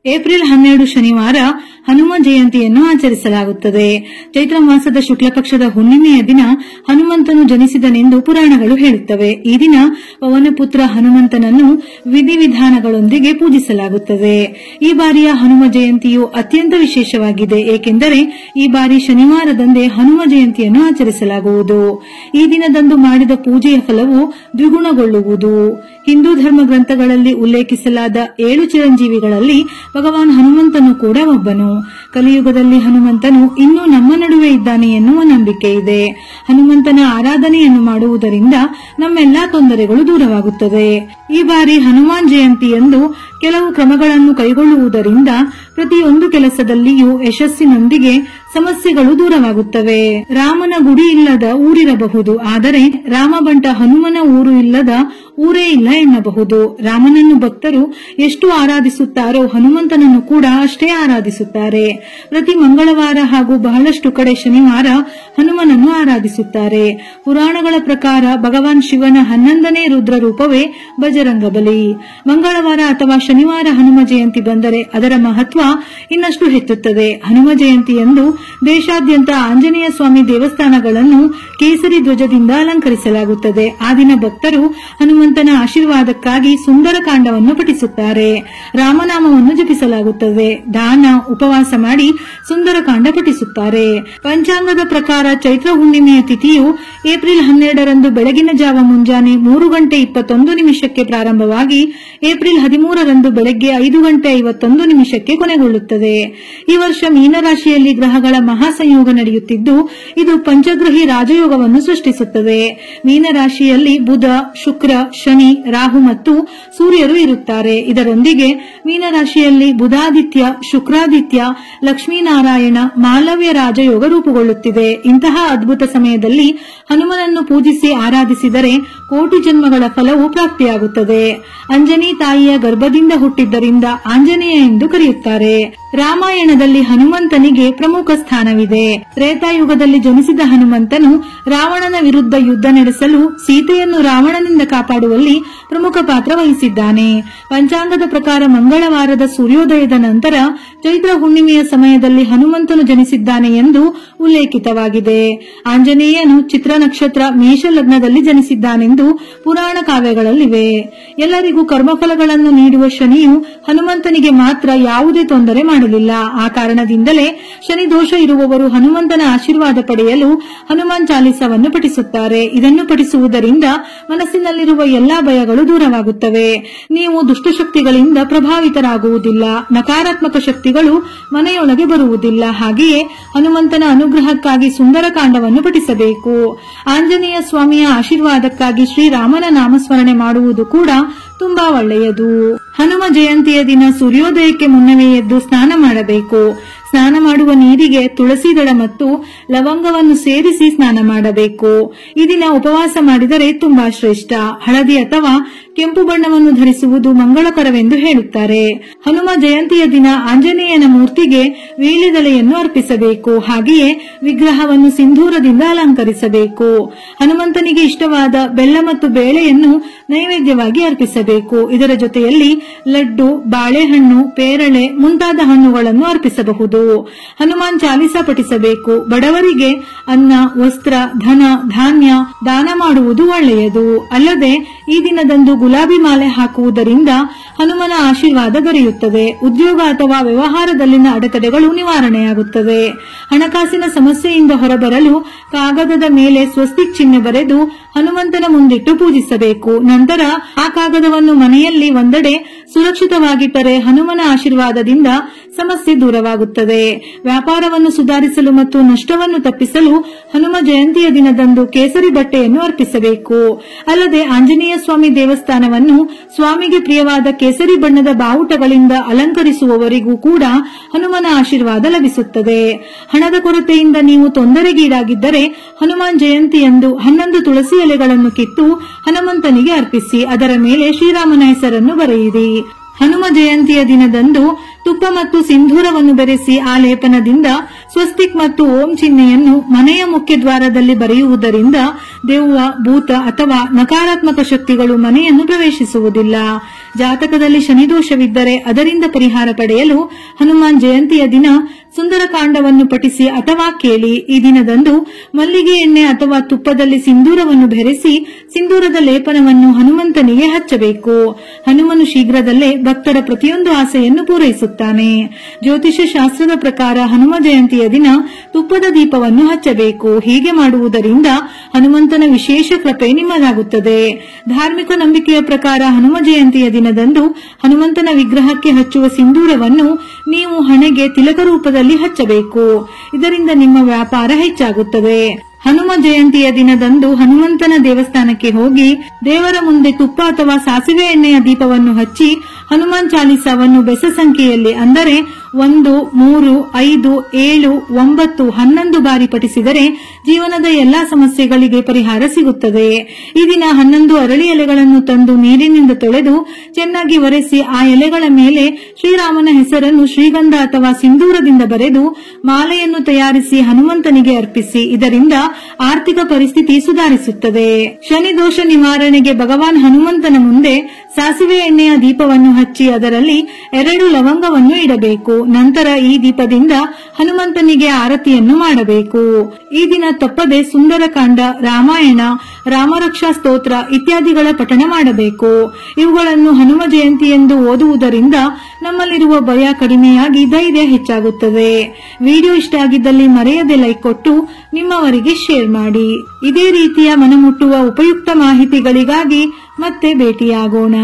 April 12 ಶನಿವಾರ ಹನುಮ ಜಯಂತಿಯನ್ನು ಆಚರಿಸಲಾಗುತ್ತದೆ. ಚೈತ್ರ ಮಾಸದ ಶುಕ್ಲ ಪಕ್ಷದ ಹುಣ್ಣಿಮೆಯ ದಿನ ಹನುಮಂತನು ಜನಿಸಿದನೆಂದು ಪುರಾಣಗಳು ಹೇಳುತ್ತವೆ. ಈ ದಿನ ಪವನಪುತ್ರ ಹನುಮಂತನನ್ನು ವಿಧಿವಿಧಾನಗಳೊಂದಿಗೆ ಪೂಜಿಸಲಾಗುತ್ತದೆ. ಈ ಬಾರಿಯ ಹನುಮ ಜಯಂತಿಯು ಅತ್ಯಂತ ವಿಶೇಷವಾಗಿದೆ, ಏಕೆಂದರೆ ಈ ಬಾರಿ ಶನಿವಾರದಂದೇ ಹನುಮ ಜಯಂತಿಯನ್ನು ಆಚರಿಸಲಾಗುವುದು. ಈ ದಿನದಂದು ಮಾಡಿದ ಪೂಜೆಯ ಫಲವು ದ್ವಿಗುಣಗೊಳ್ಳುವುದು. ಹಿಂದೂ ಧರ್ಮ ಗ್ರಂಥಗಳಲ್ಲಿ ಉಲ್ಲೇಖಿಸಲಾದ 7 ಚಿರಂಜೀವಿಗಳಲ್ಲಿ ಭಗವಾನ್ ಹನುಮಂತನು ಕೂಡ ಒಬ್ಬನು. ಕಲಿಯುಗದಲ್ಲಿ ಹನುಮಂತನು ಇನ್ನೂ ನಮ್ಮ ನಡುವೆ ಇದ್ದಾನೆ ಎನ್ನುವ ನಂಬಿಕೆ ಇದೆ. ಹನುಮಂತನ ಆರಾಧನೆಯನ್ನು ಮಾಡುವುದರಿಂದ ನಮ್ಮೆಲ್ಲಾ ತೊಂದರೆಗಳು ದೂರವಾಗುತ್ತದೆ. ಈ ಬಾರಿ ಹನುಮಾನ್ ಜಯಂತಿಯಂದು ಕೆಲವು ಕ್ರಮಗಳನ್ನು ಕೈಗೊಳ್ಳುವುದರಿಂದ ಪ್ರತಿಯೊಂದು ಕೆಲಸದಲ್ಲಿಯೂ ಯಶಸ್ಸಿನೊಂದಿಗೆ ಸಮಸ್ಯೆಗಳು ದೂರವಾಗುತ್ತವೆ. ರಾಮನ ಗುಡಿ ಇಲ್ಲದ ಊರಿರಬಹುದು, ಆದರೆ ರಾಮಬಂಟ ಹನುಮನ ಊರು ಇಲ್ಲದ ಊರೇ ಇಲ್ಲ ಎನ್ನಬಹುದು. ರಾಮನನ್ನು ಭಕ್ತರು ಎಷ್ಟು ಆರಾಧಿಸುತ್ತಾರೋ ಹನುಮಂತನನ್ನು ಕೂಡ ಅಷ್ಟೇ ಆರಾಧಿಸುತ್ತಾರೆ. ಪ್ರತಿ ಮಂಗಳವಾರ ಹಾಗೂ ಬಹಳಷ್ಟು ಕಡೆ ಶನಿವಾರ ಹನುಮನನ್ನು ಆರಾಧಿಸುತ್ತಾರೆ. ಪುರಾಣಗಳ ಪ್ರಕಾರ ಭಗವಾನ್ ಶಿವನ 11ನೇ ರುದ್ರ ರೂಪವೇ ಬಜರಂಗಬಲಿ. ಮಂಗಳವಾರ ಅಥವಾ ಶನಿವಾರ ಹನುಮ ಜಯಂತಿ ಬಂದರೆ ಅದರ ಮಹತ್ವ ಇನ್ನಷ್ಟು ಹೆಚ್ಚುತ್ತದೆ. ಹನುಮ ಜಯಂತಿಯಂದು ದೇಶಾದ್ಯಂತ ಆಂಜನೇಯ ಸ್ವಾಮಿ ದೇವಸ್ಥಾನಗಳನ್ನು ಕೇಸರಿ ಧ್ವಜದಿಂದ ಅಲಂಕರಿಸಲಾಗುತ್ತದೆ. ಆ ದಿನ ಭಕ್ತರು ಹನುಮಂತನ ಆಶೀರ್ವಾದಕ್ಕಾಗಿ ಸುಂದರಕಾಂಡವನ್ನು ಪಠಿಸುತ್ತಾರೆ. ರಾಮನಾಮವನ್ನು ಜಪಿಸಲಾಗುತ್ತದೆ. ದಾನ ಉಪವಾಸ ಮಾಡಿ ಸುಂದರಕಾಂಡ ಪಠಿಸುತ್ತಾರೆ. ಪಂಚಾಂಗದ ಪ್ರಕಾರ ಚೈತ್ರ ಹುಣ್ಣಿಮೆಯ ತಿಥಿಯು ಏಪ್ರಿಲ್ 12ರಂದು ಬೆಳಗಿನ ಜಾವ ಮುಂಜಾನೆ 3:21 ಪ್ರಾರಂಭವಾಗಿ ಏಪ್ರಿಲ್ 13ರಂದು ಬೆಳಗ್ಗೆ 5:51 ಕೊನೆಗೊಳ್ಳುತ್ತದೆ. ಈ ವರ್ಷ ಮೀನರಾಶಿಯಲ್ಲಿ ಗ್ರಹಗಳ ಮಹಾಸಂಯೋಗ ನಡೆಯುತ್ತಿದ್ದು ಇದು ಪಂಚಗ್ರಹಿ ರಾಜಯೋಗವನ್ನು ಸೃಷ್ಟಿಸುತ್ತದೆ. ಮೀನರಾಶಿಯಲ್ಲಿ ಬುಧ, ಶುಕ್ರ, ಶನಿ, ರಾಹು ಮತ್ತು ಸೂರ್ಯರು ಇರುತ್ತಾರೆ. ಇದರೊಂದಿಗೆ ಮೀನರಾಶಿಯಲ್ಲಿ ಬುಧಾದಿತ್ಯ, ಶುಕ್ರಾದಿತ್ಯ, ಲಕ್ಷ್ಮೀನಾರಾಯಣ, ಮಾಲವ್ಯ ರಾಜಯೋಗ ರೂಪುಗೊಳ್ಳುತ್ತಿದೆ. ಇಂತಹ ಅದ್ಭುತ ಸಮಯದಲ್ಲಿ ಹನುಮನನ್ನು ಪೂಜಿಸಿ ಆರಾಧಿಸಿದರೆ ಕೋಟಿ ಜನ್ಮಗಳ ಫಲವು ಪ್ರಾಪ್ತಿಯಾಗುತ್ತದೆ. ಅಂಜನಿ ತಾಯಿಯ ಗರ್ಭದಿಂದ ಹುಟ್ಟಿದ್ದರಿಂದ ಆಂಜನೇಯ ಎಂದು ಕರೆಯುತ್ತಾರೆ. ರಾಮಾಯಣದಲ್ಲಿ ಹನುಮಂತನಿಗೆ ಪ್ರಮುಖ ಸ್ಥಾನವಿದೆ. ತ್ರೇತಾಯುಗದಲ್ಲಿ ಜನಿಸಿದ ಹನುಮಂತನು ರಾವಣನ ವಿರುದ್ಧ ಯುದ್ಧ ನಡೆಸಲು ಸೀತೆಯನ್ನು ರಾವಣನಿಂದ ಕಾಪಾಡುವಲ್ಲಿ ಪ್ರಮುಖ ಪಾತ್ರ ವಹಿಸಿದ್ದಾನೆ. ಪಂಚಾಂಗದ ಪ್ರಕಾರ ಮಂಗಳವಾರದ ಸೂರ್ಯೋದಯದ ನಂತರ ಚೈತ್ರ ಹುಣ್ಣಿಮೆಯ ಸಮಯದಲ್ಲಿ ಹನುಮಂತನು ಜನಿಸಿದ್ದಾನೆ ಎಂದು ಉಲ್ಲೇಖಿತವಾಗಿದೆ. ಆಂಜನೇಯನು ಚಿತ್ರ ನಕ್ಷತ್ರ ಮೇಷ ಲಗ್ನದಲ್ಲಿ ಜನಿಸಿದ್ದಾನೆಂದು ಪುರಾಣ ಕಾವ್ಯಗಳಲ್ಲಿವೆ. ಎಲ್ಲರಿಗೂ ಕರ್ಮಫಲಗಳನ್ನು ನೀಡುವ ಶನಿಯು ಹನುಮಂತನಿಗೆ ಮಾತ್ರ ಯಾವುದೇ ತೊಂದರೆ ಮಾಡಲಿಲ್ಲ. ಆ ಕಾರಣದಿಂದಲೇ ಶನಿ ದೋಷ ಇರುವವರು ಹನುಮಂತನ ಆಶೀರ್ವಾದ ಪಡೆಯಲು ಹನುಮಾನ್ ಚಾಲಿಸವನ್ನು ಪಠಿಸುತ್ತಾರೆ. ಇದನ್ನು ಪಠಿಸುವುದರಿಂದ ಮನಸ್ಸಿನಲ್ಲಿರುವ ಎಲ್ಲಾ ಭಯಗಳು ದೂರವಾಗುತ್ತವೆ. ನೀವು ದುಷ್ಟಶಕ್ತಿಗಳಿಂದ ಪ್ರಭಾವಿತರಾಗುವುದಿಲ್ಲ. ನಕಾರಾತ್ಮಕ ಶಕ್ತಿಗಳು ಮನೆಯೊಳಗೆ ಬರುವುದಿಲ್ಲ. ಹಾಗೆಯೇ ಹನುಮಂತನ ಅನುಗ್ರಹಕ್ಕಾಗಿ ಸುಂದರಕಾಂಡವನ್ನು ಪಠಿಸಬೇಕು. ಆಂಜನೇಯ ಸ್ವಾಮಿಯ ಆಶೀರ್ವಾದಕ್ಕಾಗಿ ಶ್ರೀರಾಮನ ನಾಮಸ್ಮರಣೆ ಮಾಡುವುದು ಕೂಡ ತುಂಬಾ ಒಳ್ಳೆಯದು. ಹನುಮ ಜಯಂತಿಯ ದಿನ ಸೂರ್ಯೋದಯಕ್ಕೆ ಮುನ್ನವೇ ಎದ್ದು ಸ್ನಾನ ಮಾಡಬೇಕು. ಸ್ನಾನ ಮಾಡುವ ನೀರಿಗೆ ತುಳಸಿ ದಳ ಮತ್ತು ಲವಂಗವನ್ನು ಸೇರಿಸಿ ಸ್ನಾನ ಮಾಡಬೇಕು. ಈ ದಿನ ಉಪವಾಸ ಮಾಡಿದರೆ ತುಂಬಾ ಶ್ರೇಷ್ಠ. ಹಳದಿ ಅಥವಾ ಕೆಂಪು ಬಣ್ಣವನ್ನು ಧರಿಸುವುದು ಮಂಗಳಕರವೆಂದು ಹೇಳುತ್ತಾರೆ. ಹನುಮ ಜಯಂತಿಯ ದಿನ ಆಂಜನೇಯನ ಮೂರ್ತಿಗೆ ವೀಳ್ಯದೆಲೆಯನ್ನು ಅರ್ಪಿಸಬೇಕು. ಹಾಗೆಯೇ ವಿಗ್ರಹವನ್ನು ಸಿಂಧೂರದಿಂದ ಅಲಂಕರಿಸಬೇಕು. ಹನುಮಂತನಿಗೆ ಇಷ್ಟವಾದ ಬೆಲ್ಲ ಮತ್ತು ಬೇಳೆಯನ್ನು ನೈವೇದ್ಯವಾಗಿ ಅರ್ಪಿಸಬೇಕು. ಇದರ ಜೊತೆಯಲ್ಲಿ ಲಡ್ಡು, ಬಾಳೆಹಣ್ಣು, ಪೇರಳೆ ಮುಂತಾದ ಹಣ್ಣುಗಳನ್ನು ಅರ್ಪಿಸಬಹುದು. ಹನುಮಾನ್ ಚಾಲಿಸ ಪಠಿಸಬೇಕು. ಬಡವರಿಗೆ ಅನ್ನ, ವಸ್ತ್ರ, ಧನ, ಧಾನ್ಯ ದಾನ ಮಾಡುವುದು ಒಳ್ಳೆಯದು. ಅಲ್ಲದೆ ಈ ದಿನದಂದು ಗುಲಾಬಿ ಮಾಲೆ ಹಾಕುವುದರಿಂದ ಹನುಮನ ಆಶೀರ್ವಾದ ದೊರೆಯುತ್ತದೆ. ಉದ್ಯೋಗ ಅಥವಾ ವ್ಯವಹಾರದಲ್ಲಿನ ಅಡೆತಡೆಗಳು ನಿವಾರಣೆಯಾಗುತ್ತವೆ. ಹಣಕಾಸಿನ ಸಮಸ್ಯೆಯಿಂದ ಹೊರಬರಲು ಕಾಗದದ ಮೇಲೆ ಸ್ವಸ್ತಿಕ್ ಚಿಹ್ನೆ ಬರೆದು ಹನುಮಂತನ ಮುಂದಿಟ್ಟು ಪೂಜಿಸಬೇಕು. ನಂತರ ಆ ಕಾಗದವನ್ನು ಮನೆಯಲ್ಲಿ ಒಂದೆಡೆ ಸುರಕ್ಷಿತವಾಗಿಟ್ಟರೆ ಹನುಮನ ಆಶೀರ್ವಾದದಿಂದ ಸಮಸ್ಯೆ ದೂರವಾಗುತ್ತದೆ. ವ್ಯಾಪಾರವನ್ನು ಸುಧಾರಿಸಲು ಮತ್ತು ನಷ್ಟವನ್ನು ತಪ್ಪಿಸಲು ಹನುಮ ಜಯಂತಿಯ ದಿನದಂದು ಕೇಸರಿ ಬಟ್ಟೆಯನ್ನು ಅರ್ಪಿಸಬೇಕು. ಅಲ್ಲದೆ ಆಂಜನೇಯ ಸ್ವಾಮಿ ದೇವಸ್ಥಾನವನ್ನು ಸ್ವಾಮಿಗೆ ಪ್ರಿಯವಾದ ಕೇಸರಿ ಬಣ್ಣದ ಬಾವುಟಗಳಿಂದ ಅಲಂಕರಿಸುವವರಿಗೂ ಕೂಡ ಹನುಮನ ಆಶೀರ್ವಾದ ಲಭಿಸುತ್ತದೆ. ಹಣದ ಕೊರತೆಯಿಂದ ನೀವು ತೊಂದರೆಗೀಡಾಗಿದ್ದರೆ ಹನುಮಾನ್ ಜಯಂತಿಯಂದು 11 ತುಳಸಿ ಎಲೆಗಳನ್ನು ಕಿತ್ತು ಹನುಮಂತನಿಗೆ ಅರ್ಪಿಸಿ ಅದರ ಮೇಲೆ ಶ್ರೀರಾಮನ ಹೆಸರನ್ನು ಬರೆಯಿರಿ. ಹನುಮ ಜಯಂತಿಯ ದಿನದಂದು ತುಪ್ಪ ಮತ್ತು ಸಿಂಧೂರವನ್ನು ಬೆರೆಸಿ ಆ ಲೇಪನದಿಂದ ಸ್ವಸ್ತಿಕ್ ಮತ್ತು ಓಂ ಚಿಹ್ನೆಯನ್ನು ಮನೆಯ ಮುಖ್ಯ ದ್ವಾರದಲ್ಲಿ ಬರೆಯುವುದರಿಂದ ದೆವ್ವ, ಭೂತ ಅಥವಾ ನಕಾರಾತ್ಮಕ ಶಕ್ತಿಗಳು ಮನೆಯನ್ನು ಪ್ರವೇಶಿಸುವುದಿಲ್ಲ. ಜಾತಕದಲ್ಲಿ ಶನಿದೋಷವಿದ್ದರೆ ಅದರಿಂದ ಪರಿಹಾರ ಪಡೆಯಲು ಹನುಮಾನ್ ಜಯಂತಿಯ ದಿನ ಸುಂದರಕಾಂಡವನ್ನು ಪಠಿಸಿ ಅಥವಾ ಕೇಳಿ. ಈ ದಿನದಂದು ಮಲ್ಲಿಗೆ ಎಣ್ಣೆ ಅಥವಾ ತುಪ್ಪದಲ್ಲಿ ಸಿಂಧೂರವನ್ನು ಬೆರೆಸಿ ಸಿಂಧೂರದ ಲೇಪನವನ್ನು ಹನುಮಂತನಿಗೆ ಹಚ್ಚಬೇಕು. ಹನುಮನು ಶೀಘ್ರದಲ್ಲೇ ಭಕ್ತರ ಪ್ರತಿಯೊಂದು ಆಸೆಯನ್ನು ಪೂರೈಸುತ್ತಾನೆ. ಜ್ಯೋತಿಷ್ಯ ಶಾಸ್ತ್ರದ ಪ್ರಕಾರ ಹನುಮ ಜಯಂತಿಯ ದಿನ ತುಪ್ಪದ ದೀಪವನ್ನು ಹಚ್ಚಬೇಕು. ಹೀಗೆ ಮಾಡುವುದರಿಂದ ಹನುಮಂತನ ವಿಶೇಷ ಕೃಪೆ ನಿಮ್ಮದಾಗುತ್ತದೆ. ಧಾರ್ಮಿಕ ನಂಬಿಕೆಯ ಪ್ರಕಾರ ಹನುಮ ಜಯಂತಿಯ ದಿನದಂದು ಹನುಮಂತನ ವಿಗ್ರಹಕ್ಕೆ ಹಚ್ಚುವ ಸಿಂಧೂರವನ್ನು ನೀವು ಹಣೆಗೆ ತಿಲಕ ರೂಪದಲ್ಲಿ ಹಚ್ಚಬೇಕು. ಇದರಿಂದ ನಿಮ್ಮ ವ್ಯಾಪಾರ ಹೆಚ್ಚಾಗುತ್ತದೆ. ಹನುಮ ಜಯಂತಿಯ ದಿನದಂದು ಹನುಮಂತನ ದೇವಸ್ಥಾನಕ್ಕೆ ಹೋಗಿ ದೇವರ ಮುಂದೆ ತುಪ್ಪ ಅಥವಾ ಸಾಸಿವೆ ಎಣ್ಣೆಯ ದೀಪವನ್ನು ಹಚ್ಚಿ ಹನುಮಾನ್ ಚಾಲಿಸವನ್ನು ಬೆಸ ಸಂಖ್ಯೆಯಲ್ಲಿ ಅಂದರೆ 1, 3, 5, 7, 9, 11 ಬಾರಿ ಪಠಿಸಿದರೆ ಜೀವನದ ಎಲ್ಲಾ ಸಮಸ್ಯೆಗಳಿಗೆ ಪರಿಹಾರ ಸಿಗುತ್ತದೆ. ಈ ದಿನ 11 ಅರಳಿ ಎಲೆಗಳನ್ನು ತಂದು ನೀರಿನಿಂದ ತೊಳೆದು ಚೆನ್ನಾಗಿ ಒರೆಸಿ ಆ ಎಲೆಗಳ ಮೇಲೆ ಶ್ರೀರಾಮನ ಹೆಸರನ್ನು ಶ್ರೀಗಂಧ ಅಥವಾ ಸಿಂಧೂರದಿಂದ ಬರೆದು ಮಾಲೆಯನ್ನು ತಯಾರಿಸಿ ಹನುಮಂತನಿಗೆ ಅರ್ಪಿಸಿ. ಇದರಿಂದ ಆರ್ಥಿಕ ಪರಿಸ್ಥಿತಿ ಸುಧಾರಿಸುತ್ತದೆ. ಶನಿ ದೋಷ ನಿವಾರಣೆಗೆ ಭಗವಾನ್ ಹನುಮಂತನ ಮುಂದೆ ಸಾಸಿವೆ ಎಣ್ಣೆಯ ದೀಪವನ್ನು ಹಚ್ಚಿ ಅದರಲ್ಲಿ 2 ಲವಂಗವನ್ನು ಇಡಬೇಕು. ನಂತರ ಈ ದೀಪದಿಂದ ಹನುಮಂತನಿಗೆ ಆರತಿಯನ್ನು ಮಾಡಬೇಕು. ಈ ದಿನ ತಪ್ಪದೆ ಸುಂದರಕಾಂಡ, ರಾಮಾಯಣ, ರಾಮರಕ್ಷಾ ಸ್ತೋತ್ರ ಇತ್ಯಾದಿಗಳ ಪಠಣ ಮಾಡಬೇಕು. ಇವುಗಳನ್ನು ಹನುಮ ಜಯಂತಿಯೆಂದು ಓದುವುದರಿಂದ ನಮ್ಮಲ್ಲಿರುವ ಭಯ ಕಡಿಮೆಯಾಗಿ ಧೈರ್ಯ ಹೆಚ್ಚಾಗುತ್ತದೆ. ವಿಡಿಯೋ ಇಷ್ಟ ಆಗಿದ್ದಲ್ಲಿ ಮರೆಯದೆ ಲೈಕ್ ಕೊಟ್ಟು ನಿಮ್ಮವರಿಗೆ ಶೇರ್ ಮಾಡಿ. ಇದೇ ರೀತಿಯ ಮನಮುಟ್ಟುವ ಉಪಯುಕ್ತ ಮಾಹಿತಿಗಳಿಗಾಗಿ ಮತ್ತೆ ಭೇಟಿಯಾಗೋಣ.